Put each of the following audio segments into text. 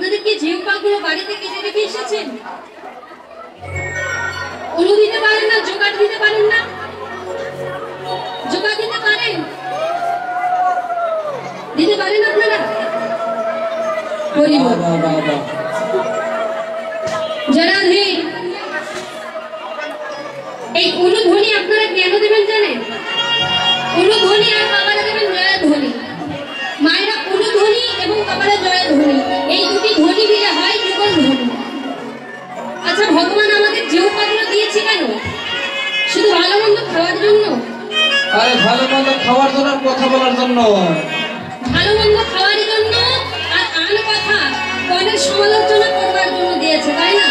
আপনাদের কি জিহ্বাগুলো বাড়িতে কেটে রেখে এসেছেন? অনু দিতে পারেন না, জোগাড় দিতে পারেন না? জোগাড় দিতে পারেন? দিতে পারেন আপনারা? যারা নেই এই অনুধ্বনি আপনারা কেন দেবেন জানেন? অনুধ্বনি আর বাবারা দেবেন জয়ধ্বনি। মায়েরা অনুধ্বনি এবং বাবারা জয়ধ্বনি, এই দুটি ধ্বনি দিলে হয় যুগল ধ্বনি। আচ্ছা, ভগবান আমাদের জিহ্বাগুলো দিয়েছে কেন? শুধু ভালো মন্দ খাওয়ার জন্য? আরে ভালো মন্দ খাওয়ার জন্য, কথা বলার জন্য। ভালো মন্দ খাওয়ার জন্য আর আন কথা পরের সমালোচনা করবার জন্য দিয়েছে, তাই না?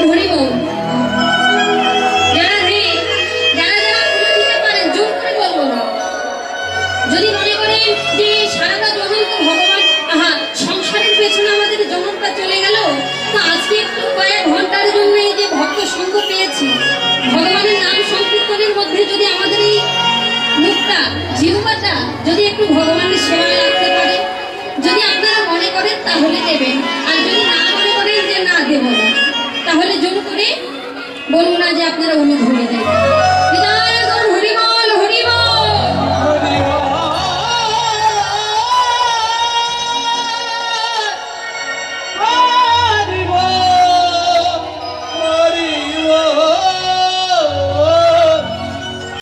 হরি বল। যারা দিতে পারেন, জোর করে বলবো না। যদি মনে করেন যে সারাটা জনম তো ভগবান সংসারের পেছনে আমাদের জনমটা চলে গেল, তো আজকে একটু কয়েক ঘন্টার জন্য এই যে ভক্ত সঙ্গ পেয়েছি, ভগবানের নাম সংকীর্তনের মধ্যে যদি আমাদের এই মুখটা, জিহ্বাটা যদি একটু ভগবানের সেবায় লাগতে পারে, যদি আপনারা মনে করেন তাহলে দেবেন। আর যদি না মনে করেন যে না দেব না, তাহলে জোর করে বলুন না যে আপনারা অনুধ্বনি দেন।